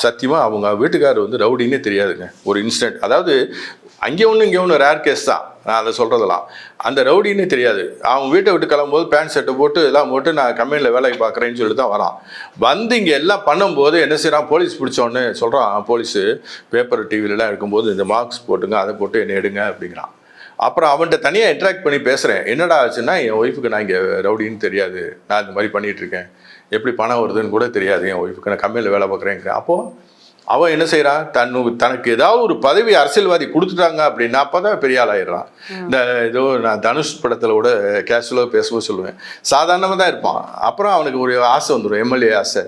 சத்தியமா அவங்க வீட்டுக்காரர் வந்து ரவுடின்னே தெரியாதுங்க. ஒரு இன்ஸ்டன்ட், அதாவது அங்கே ஒன்று இங்கே ஒன்று ரேர் கேஸ் தான் நான் அதை சொல்கிறதெல்லாம். அந்த ரவுடின்னே தெரியாது. அவன் வீட்டை விட்டு கிளம்பும்போது பேண்ட் ஷர்ட்டை போட்டு எல்லாம் போட்டு நான் கம்பெனியில் வேலைக்கு பார்க்குறேன்னு சொல்லிட்டு தான் வரான். வந்து இங்கே எல்லாம் பண்ணும்போது என்ன செய்கிறான், போலீஸ் பிடிச்சோன்னு சொல்கிறான். போலீஸு பேப்பர் டிவிலலாம் இருக்கும்போது இந்த மார்க்ஸ் போட்டுங்க, அதை போட்டு என்னை எடுங்க அப்படிங்கிறான். அப்புறம் அவன்கிட்ட தனியாக இன்ட்ராக்ட் பண்ணி பேசுகிறேன். என்னடா ஆச்சுன்னா, என் ஒய்ஃபுக்கு நான் இங்கே ரவுடின்னு தெரியாது, நான் இந்த மாதிரி பண்ணிகிட்ருக்கேன், எப்படி பணம் வருதுன்னு கூட தெரியாது என் ஒய்ஃபுக்கு, நான் கம்பெனியில் வேலை பார்க்குறேன். அப்போது அவன் என்ன செய்கிறான், தனக்கு ஏதாவது ஒரு பதவி அரசியல்வாதி கொடுத்துட்டாங்க அப்படின்னா அப்போ தான் பெரிய ஆள் ஆயிடுறான். இந்த ஏதோ நான் தனுஷ் படத்தில் கூட கேஷுவலாக பேசும்போது சொல்லுவேன், சாதாரணமாக தான் இருப்பான். அப்புறம் அவனுக்கு ஒரு ஆசை வந்துடும், எம்எல்ஏ ஆசை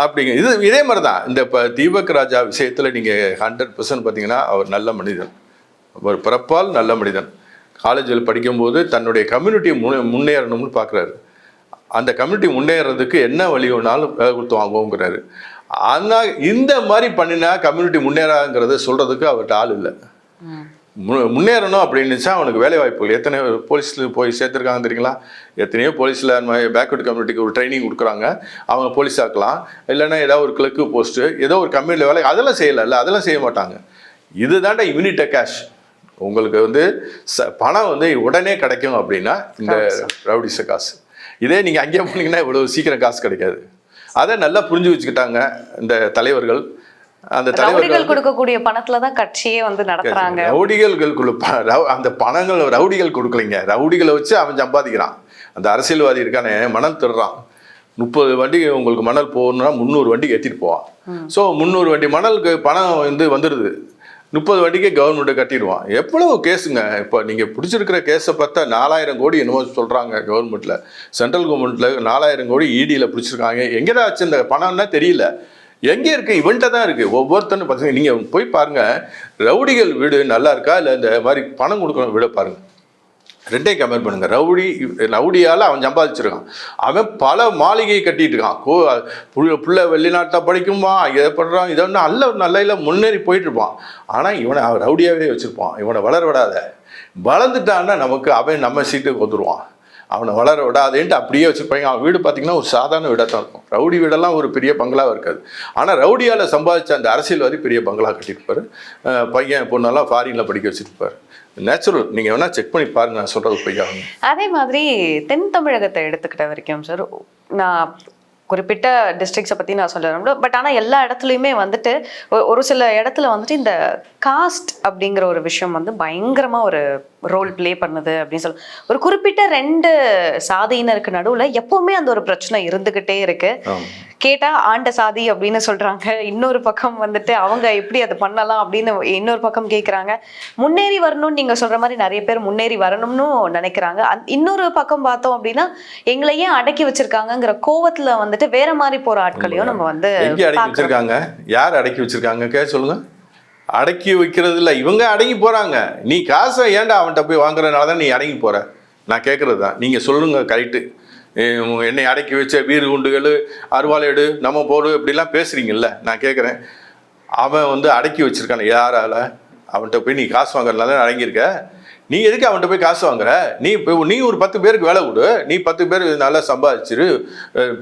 அப்படிங்க. இதே மாதிரி தான் இந்த இப்போ தீபக் ராஜா விஷயத்தில் நீங்கள் 100% பார்த்தீங்கன்னா அவர் நல்ல மனிதன், அவர் பிறப்பால் நல்ல மனிதன். காலேஜில் படிக்கும்போது தன்னுடைய கம்யூனிட்டியை முன்னேறணும்னு பார்க்குறாரு. அந்த கம்யூனிட்டி முன்னேறதுக்கு என்ன வழி வேணாலும் கொடுத்து வாங்குவோங்கிறாரு. ஆனால் இந்த மாதிரி பண்ணினா கம்யூனிட்டி முன்னேறாங்கிறத சொல்கிறதுக்கு அவர்கிட்ட ஆள் இல்லை. முன்னேறணும் அப்படின்னுச்சா அவனுக்கு வேலை வாய்ப்புகள் எத்தனை போலீஸில் போய் சேர்த்துருக்காங்க தெரியுங்களா? எத்தனையோ போலீஸில் பேக்வர்ட் கம்யூனிட்டிக்கு ஒரு ட்ரைனிங் கொடுக்குறாங்க, அவங்க போலீஸ் ஆக்கலாம். இல்லைன்னா ஏதாவது ஒரு கிளர்க்கு போஸ்ட்டு, ஏதோ ஒரு கம்பெனியில் வேலை, அதெல்லாம் செய்யலை, அதெல்லாம் செய்ய மாட்டாங்க. இது தாண்டா யூனிட்ட கேஷ். உங்களுக்கு வந்து பணம் வந்து உடனே கிடைக்கும் அப்படின்னா இந்த ரவுடிஸ காசு. இதே நீங்கள் அங்கேயே போனீங்கன்னா இவ்வளோ சீக்கிரம் காசு கிடைக்காது. அதை நல்லா புரிஞ்சு வச்சுக்கிட்டாங்க இந்த தலைவர்கள். அந்த தலைவர்கள் கொடுக்கக்கூடிய பணத்துல தான் கட்சியே வந்து நடத்துறாங்க. அந்த பணங்கள் ரவுடிகள் கொடுக்கலைங்க, ரவுடிகளை வச்சு அவன் சம்பாதிக்கிறான். அந்த அரசியல்வாதி இருக்கானே மணல் திருறான். 30 வண்டி உங்களுக்கு மணல் போகணும்னா 300 வண்டிக்கு ஏற்றிட்டு போவான். ஸோ 300 வண்டி மணலுக்கு பணம் வந்து வந்துடுது, 30 வண்டிக்கே கவர்மெண்ட்டை கட்டிடுவான். எவ்வளவு கேஸுங்க. இப்போ நீங்கள் பிடிச்சிருக்கிற கேஸை பார்த்தா 4000 கோடி என்னமோ சொல்கிறாங்க கவர்மெண்ட்டில், சென்ட்ரல் கவர்மெண்ட்டில் 4000 கோடி இடியில் பிடிச்சிருக்காங்க. எங்கேதான் ஆச்சு இந்த பணம்னா தெரியல, எங்கே இருக்குது, இவன்ட்ட தான் இருக்குது. ஒவ்வொருத்தரும் பார்த்தீங்கன்னா நீங்கள் போய் பாருங்கள், ரவுடிகள் வீடு நல்லா இருக்கா இல்லை இந்த மாதிரி பணம் கொடுக்கணும் வீட பாருங்கள், ரெண்டையும் கம்பேர் பண்ணுங்கள். ரவுடியால் அவன் சம்பாதிச்சிருக்கான், அவன் பல மாளிகையை கட்டிட்டு இருக்கான், புள்ள வெளிநாட்டில் படிக்குமா, இதை பண்ணுறான், இதை ஒன்று நல்ல முன்னேறி போயிட்டுருப்பான். ஆனால் இவனை அவன் ரவுடியாகவே வச்சுருப்பான். இவனை வளர விடாத, வளர்ந்துட்டான்னா நமக்கு அவன் நம்ம சீட்டுக்கு வந்துடுவான். அவனை வளர விடாதேன்ட்டு அப்படியே வச்சுருப்பாங்க. அவன் வீடு பார்த்திங்கன்னா ஒரு சாதாரண வீடாக தான் இருக்கும். ரவுடி வீடெல்லாம் ஒரு பெரிய பங்களாக இருக்காது. ஆனால் ரவுடியால் சம்பாதிச்ச அந்த அரசியல்வாதி பெரிய பங்களா கட்டியிருப்பார். பையன் பொண்ணெல்லாம் ஃபாரினில் படிக்க வச்சுருப்பார். நேச்சுரல். நீங்கள் வேணால் செக் பண்ணி பாருங்க, நான் சொல்கிறது பையா. அதே மாதிரி தென் தமிழகத்தை எடுத்துக்கிட்ட வரைக்கும் சார், நான் குறிப்பிட்ட டிஸ்ட்ரிக்ஸை பற்றி நான் சொல்கிறேன். பட் ஆனால் எல்லா இடத்துலையுமே வந்துட்டு ஒரு சில இடத்துல வந்துட்டு இந்த காஸ்ட் அப்படிங்கிற ஒரு விஷயம் வந்து பயங்கரமாக ஒரு ரோல் பிளே பண்ணுது அப்படின்னு சொல்லி, ஒரு குறிப்பிட்ட 2 சாதியினருக்கு நடுவில் எப்போவுமே அந்த ஒரு பிரச்சனை இருந்துக்கிட்டே இருக்கு. கேட்டால் ஆண்ட சாதி அப்படின்னு சொல்கிறாங்க, இன்னொரு பக்கம் வந்துட்டு அவங்க எப்படி அதை பண்ணலாம் அப்படின்னு இன்னொரு பக்கம் கேட்குறாங்க. முன்னேறி வரணும்னு நீங்கள் சொல்கிற மாதிரி நிறைய பேர் முன்னேறி வரணும்னு நினைக்கிறாங்க. இன்னொரு பக்கம் பார்த்தோம் அப்படின்னா எங்களை ஏன் அடக்கி வச்சிருக்காங்கிற கோவத்தில் வந்துட்டு வேற மாதிரி போகிற ஆட்களையும் நம்ம வந்து அடக்கி வச்சிருக்காங்க. யார் அடக்கி வச்சிருக்காங்க சொல்லுங்க. அடக்கி வைக்கிறது இல்லை, இவங்க அடங்கி போகிறாங்க. நீ காசை ஏன்டா அவன்கிட்ட போய் வாங்குறதுனால தான் நீ அடங்கி போகிற. நான் கேட்குறது தான், நீங்கள் சொல்லுங்கள் கரெக்டு. என்னை அடக்கி வச்ச வீறு குண்டுகள் அருவாளையடு நம்ம போடு இப்படிலாம் பேசுகிறீங்கல்ல, நான் கேட்குறேன். அவன் வந்து அடக்கி வச்சிருக்கான யாரால? அவன்கிட்ட போய் நீ காசு வாங்குறதுனால அடங்கியிருக்க. நீ எதுக்கு அவன்கிட்ட போய் காசு வாங்குற? நீ ஒரு 10 பேருக்கு வேலை கொடு, நீ 10 பேர் நல்லா சம்பாதிச்சிரு,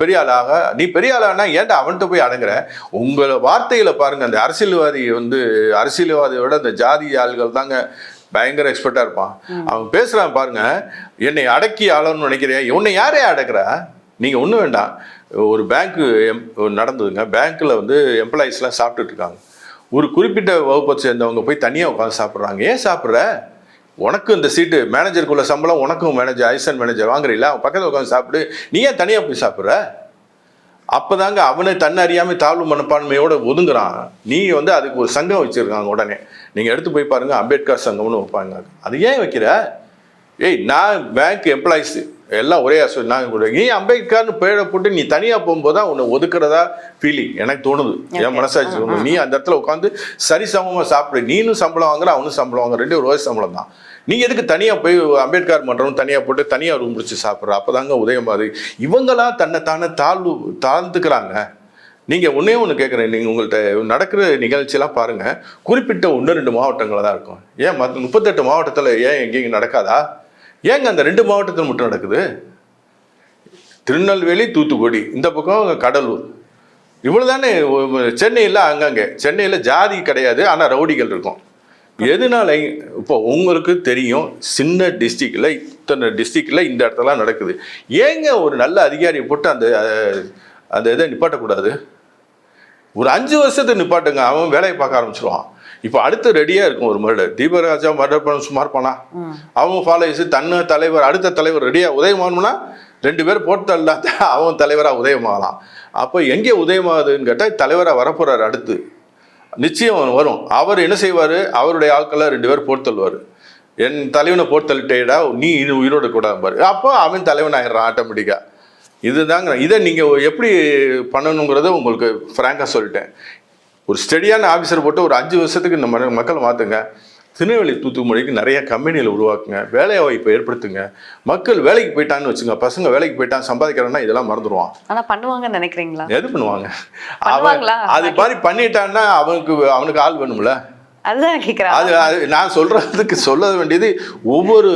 பெரிய ஆளாக. நீ பெரிய ஆளானா ஏன்டா அவன்கிட்ட போய் அடங்குற? உங்களை வார்த்தைகளை பாருங்க. அந்த அரசியல்வாதியோட அந்த ஜாதி ஆள்கள் தாங்க பயங்கர எக்ஸ்பர்ட்டா இருப்பான். அவன் பேசுறான் பாருங்க, என்னை அடக்கி ஆளணும்னு நினைக்கிறேன். உன்னை யாரே அடக்குறா? நீங்க ஒன்றும் வேண்டாம். ஒரு பேங்க்கு நடந்ததுங்க. பேங்க்ல வந்து எம்ப்ளாயிஸ்லாம் சாப்பிட்டுட்டு இருக்காங்க. ஒரு குறிப்பிட்ட வகுப்பை சேர்ந்தவங்க போய் தனியாக உட்காந்து சாப்பிட்றாங்க. ஏன் சாப்பிட்ற? உனக்கு இந்த சீட்டு மேனேஜருக்குள்ள சம்பளம், உனக்கும் மேனேஜர் அசிஸ்டன்ட் மேனேஜர் வாங்குறீங்களா? அவன் பக்கத்தில் உட்காந்து சாப்பிடு. நீ ஏன் தனியாக போய் சாப்பிட்ற? அப்போதாங்க அவனை தன்னை அறியாமல் தாழ்வு மனப்பான்மையோட ஒதுங்குறான். நீ வந்து அதுக்கு ஒரு சங்கம் வச்சுருக்காங்க. உடனே நீங்கள் எடுத்து போய் பாருங்கள், அம்பேத்கர் சங்கம்னு வைப்பாங்க. அது ஏன் வைக்கிற? ஏய், நான் பேங்க் எம்ப்ளாயிஸு எல்லாம் ஒரே நான் கூட நீ அம்பேத்கர்னு பேரை போட்டு நீ தனியாக போகும்போது தான் உன்னை ஒதுக்குறதா ஃபீலிங் எனக்கு தோணுது. என் மனசாட்சி தோணுது. நீ அந்த இடத்துல உட்காந்து சரிசமமாக சாப்பிடு. நீனும் சம்பளம் வாங்குற, அவனும் சம்பளம் வாங்குற, 2 ரூபாய் சம்பளம் தான். நீ எதுக்கு தனியாக போய் அம்பேத்கர் மன்றம் தனியாக போட்டு தனியாக ரூம் பிடிச்சி சாப்பிட்ற? அப்போ தாங்க உதயமாது. இவங்களாம் தன்னைத்தானே தாழ்ந்துக்கிறாங்க. நீங்கள் ஒன்று கேட்குறேன். நீங்கள் உங்கள்கிட்ட நடக்கிற நிகழ்ச்சியெல்லாம் பாருங்கள். குறிப்பிட்ட 1-2 மாவட்டங்களில் தான் இருக்கும். ஏன் 38 மாவட்டத்தில் ஏன் எங்கேயும் நடக்காதா? ஏங்க அந்த 2 மாவட்டத்தில் மட்டும் நடக்குது? திருநெல்வேலி, தூத்துக்குடி, இந்த பக்கம் கடலூர், இவ்வளோ தானே. சென்னையில் அங்கங்கே, சென்னையில் ஜாதி கிடையாது, ஆனால் ரவுடிகள் இருக்கும். எதனால? இப்போ உங்களுக்கு தெரியும், சின்ன டிஸ்ட்ரிக்டில் இத்தனை டிஸ்ட்ரிக்டில் இந்த இடத்துல நடக்குது. ஏங்க ஒரு நல்ல அதிகாரியை போட்டு அந்த இதை நிப்பாட்டக்கூடாது? ஒரு 5 வருஷத்துக்கு நிப்பாட்டுங்க, அவன் வேலையை பார்க்க ஆரம்பிச்சிருவான். இப்போ அடுத்து ரெடியாக இருக்கும் ஒரு மர்டர். தீபராஜா மர்டர் பண்ண சும்மா இருப்பானா? அவன் ஃபாலோவர்ஸ் தலைவர், அடுத்த தலைவர் ரெடியாக உதயமாகணும்னா 2 பேர் போட்டு தள்ளாத அவன் தலைவராக உதயமாகலாம். அப்போ எங்கே உதயமாகுதுன்னு கேட்டால் தலைவராக வரப்போகிறார். அடுத்து நிச்சயம் வரும். அவர் என்ன செய்வார்? அவருடைய ஆட்களை 2 பேர் போட்டு தள்ளுவார். என் தலைவனை போட்டு தள்ளிட்டேடா, நீ இது உயிரோடு கூட பாரு. அப்போ அவன் தலைவன் ஆயிடுறான் ஆட்டோமேட்டிக்காக. இதுதாங்க. இதை நீங்கள் எப்படி பண்ணணுங்கிறத உங்களுக்கு ஃப்ராங்காக சொல்லிட்டேன். ஒரு ஸ்டெடியான ஆஃபீஸர் போட்டு ஒரு 5 வருஷத்துக்கு இந்த மக்களை மாற்றுங்க. திருநெல்வேலி, தூத்துக்குடிக்கு நிறைய கம்பெனியில் உருவாக்குங்க, வேலை வாய்ப்பை ஏற்படுத்துங்க. மக்கள் வேலைக்கு போயிட்டான்னு வச்சுங்க, பசங்க வேலைக்கு போயிட்டான் சம்பாதிக்கிறான்னா இதெல்லாம் மறந்துடுவான். ஆனால் பண்ணுவாங்கன்னு நினைக்கிறீங்களா? எது பண்ணுவாங்க? அது மாதிரி பண்ணிட்டான்னா அவனுக்கு ஆள் வேணும்ல. அதுதான் கேட்குறேன். அது நான் சொல்றதுக்கு சொல்ல வேண்டியது ஒவ்வொரு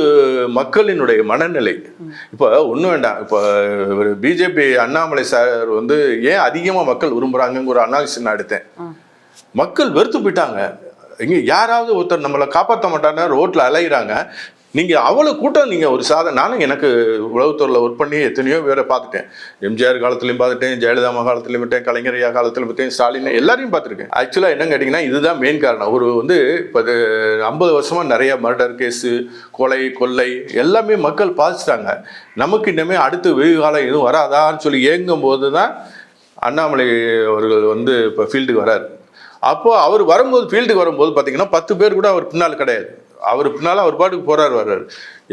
மக்களினுடைய மனநிலை. இப்போ ஒன்றும் வேண்டாம். இப்போ பிஜேபி அண்ணாமலை சார் வந்து ஏன் அதிகமாக மக்கள் விரும்புகிறாங்கன்னு ஒரு அனாலிசிஸ் நான் எடுத்தேன். மக்கள் வெறுத்து போயிட்டாங்க. இங்கே யாராவது ஒருத்தர் நம்மளை காப்பாற்ற மாட்டாங்க, ரோட்டில் அலைகிறாங்க. நீங்கள் அவ்வளோ கூட்டம், நீங்கள் ஒரு நானும் எனக்கு உளவுத்துறையில் ஒர்க் பண்ணி எத்தனையோ பேரை பார்த்துட்டேன். எம்ஜிஆர் காலத்துலையும் பார்த்துட்டேன், ஜெயலலிதா காலத்துலையும் பார்த்தேன், கலைஞர் ஐயா காலத்துலையும் பார்த்தேன், ஸ்டாலின் எல்லாரையும் பார்த்துருக்கேன். ஆக்சுவலாக என்ன கேட்டிங்கன்னா இதுதான் மெயின் காரணம். ஒரு வந்து இப்போ 50 வருஷமாக நிறைய மர்டர் கேஸு, கொலை, கொள்ளை எல்லாமே மக்கள் பாதிச்சிட்டாங்க. நமக்கு இன்னமே அடுத்து வெகு காலம் எதுவும் வராதான்னு சொல்லி ஏங்கும் போது தான் அண்ணாமலை அவர்கள் வந்து இப்போ ஃபீல்டுக்கு வராரு. அப்போது அவர் வரும்போது, ஃபீல்டுக்கு வரும்போது பார்த்தீங்கன்னா 10 பேர் கூட அவர் பின்னால் கிடையாது. அவர் பின்னால் அவர் பாட்டுக்கு வர்றாரு.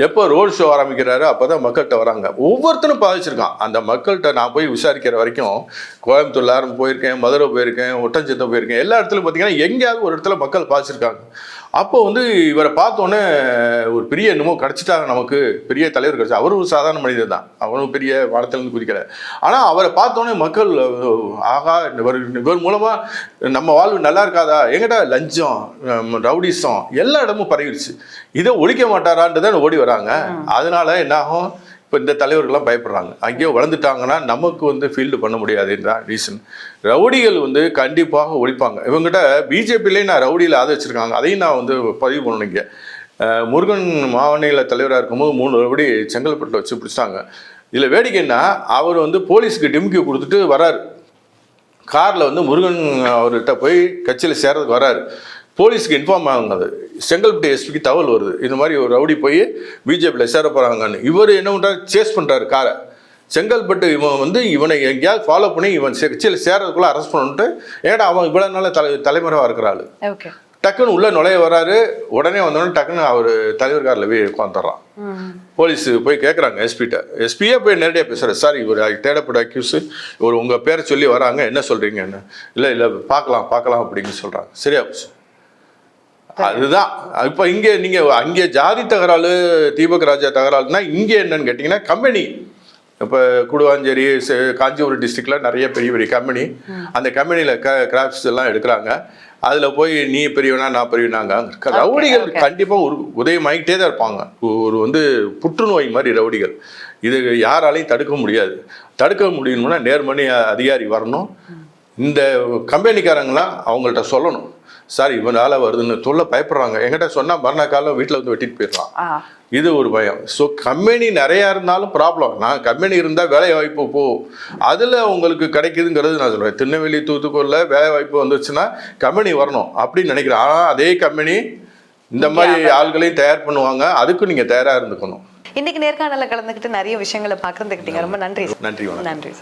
எப்போ ரோட் ஷோ ஆரம்பிக்கிறாரு அப்போ தான் மக்கள்கிட்ட வராங்க. ஒவ்வொருத்தரும் பாதிச்சிருக்கான். அந்த மக்கள்கிட்ட நான் போய் விசாரிக்கிற வரைக்கும் கோயம்புத்தூர்ல போயிருக்கேன், மதுரை போயிருக்கேன், ஒட்டஞ்சத்தம் போயிருக்கேன். எல்லா இடத்துலையும் பார்த்தீங்கன்னா எங்கேயாவது ஒரு இடத்துல மக்கள் பாதிச்சிருக்காங்க. அப்போ வந்து இவரை பார்த்தோன்னே ஒரு பெரிய என்னமோ கிடச்சிட்டாங்க, நமக்கு பெரிய தலைவர் கிடச்சா. அவரும் ஒரு சாதாரண மனிதர் தான், அவரும் பெரிய வானத்திலேருந்து குறிக்கல. ஆனால் அவரை பார்த்தோன்னே மக்கள் ஆகா இவர் மூலமாக நம்ம வாழ்வு நல்லா இருக்காதா? எங்கிட்ட லஞ்சம், ரவுடிசம் எல்லா இடமும் பரவிடுச்சு. இதை ஒழிக்க மாட்டாரான்றதான் ஓடி வராங்க. அதனால என்னாகும், இப்போ இந்த தலைவர்கள்லாம் பயப்படுறாங்க. அங்கேயோ வளர்ந்துட்டாங்கன்னா நமக்கு வந்து ஃபீல்டு பண்ண முடியாதுன்றதான் ரீசன். ரவுடிகள் வந்து கண்டிப்பாக ஒழிப்பாங்க. இவங்ககிட்ட பிஜேபியிலே நான் ரவுடியில் ஆதரிச்சிருக்காங்க, அதையும் நான் வந்து பதிவு பண்ணணுங்க. முருகன் மாநில தலைவராக இருக்கும்போது 3 ரவுடி செங்கல்பட்டில் வச்சு பிடிச்சிட்டாங்க. இதில் வேடிக்கைன்னா அவர் வந்து போலீஸுக்கு டிமிக்கி கொடுத்துட்டு வராரு. காரில் வந்து முருகன் அவர்கிட்ட போய் கட்சியில் சேர்றதுக்கு வராரு. போலீஸுக்கு இன்ஃபார்ம் ஆகுங்க. அது செங்கல்பட்டு எஸ்பிக்கு தகவல் வருது, இந்த மாதிரி ஒரு ரவுடி போய் பிஜேபியில் சேர போகிறாங்கன்னு. இவர் என்ன பண்ணுறாரு, சேஸ் பண்ணுறாரு காரை. செங்கல்பட்டு இவன் வந்து இவனை எங்கேயாவது ஃபாலோ பண்ணி இவன் கட்சியில் சேர்றதுக்குள்ளே அரெஸ்ட் பண்ணிட்டு, ஏன்னா அவன் இவ்வளோ நாள் தலைமுறையாக இருக்கிறாள். டக்குன்னு உள்ளே நுழைய வராரு. உடனே வந்தோடனே டக்குன்னு அவர் தலைவர் காரில் போய் உட்காந்துடுறான். போலீஸு போய் கேட்குறாங்க எஸ்பிகிட்ட. எஸ்பியே போய் நேரடியாக பேசுகிறார். சார் இவர் தேடப்பட்ட அக்யூஸு இவர் உங்கள் பேரை சொல்லி வராங்க, என்ன சொல்கிறீங்கன்னு. இல்லை பார்க்கலாம் அப்படின்னு சொல்கிறாங்க. சரியா போச்சு. அதுதான் இப்போ இங்கே நீங்கள் அங்கே ஜாதி தகராறு தீபக் ராஜா தகராறுனா இங்கே என்னன்னு கேட்டிங்கன்னா கம்பெனி இப்போ குடுவாஞ்சேரி காஞ்சிபுரம் டிஸ்ட்ரிக்டில் நிறைய பெரிய பெரிய கம்பெனி, அந்த கம்பெனியில் கிராப்ஸ் எல்லாம் எடுக்கிறாங்க. அதில் போய் நீ பெரியவனா நான் பெரியவனாங்க. ரவுடிகள் கண்டிப்பாக உதயமாகிட்டே தான் இருப்பாங்க. ஒரு புற்றுநோய் மாதிரி ரவுடிகள். இது யாராலையும் தடுக்க முடியாது. தடுக்க முடியணும்னா நேர்மணி அதிகாரி வரணும். இந்த கம்பெனிக்காரங்களாம் அவங்கள்ட்ட சொல்லணும், சார் இவனால வருதுன்னு சொல்ல பயப்படுறாங்க. என்கிட்ட சொன்னால் மறுநாள் காலம் வீட்டில் வெட்டிட்டு போயிடலாம். இது ஒரு பயம். ஸோ கம்பெனி நிறையா இருந்தாலும் ப்ராப்ளம். நான் கம்பெனி இருந்தால் வேலை வாய்ப்பு போகும், அதில் உங்களுக்கு கிடைக்குதுங்கிறது நான் சொல்கிறேன். திருநெல்வேலி தூத்துக்குடியில் வேலை வாய்ப்பு வந்துச்சுன்னா கம்பெனி வரணும் அப்படின்னு நினைக்கிறேன். ஆனால் அதே கம்பெனி இந்த மாதிரி ஆள்களையும் தயார் பண்ணுவாங்க. அதுக்கும் நீங்கள் தயாராக இருந்துக்கணும். இன்னைக்கு நேர்காணல கலந்துக்கிட்டு நிறைய விஷயங்களை பகிர்ந்துக்கிட்டீங்க. ரொம்ப நன்றி. நன்றி. நன்றி.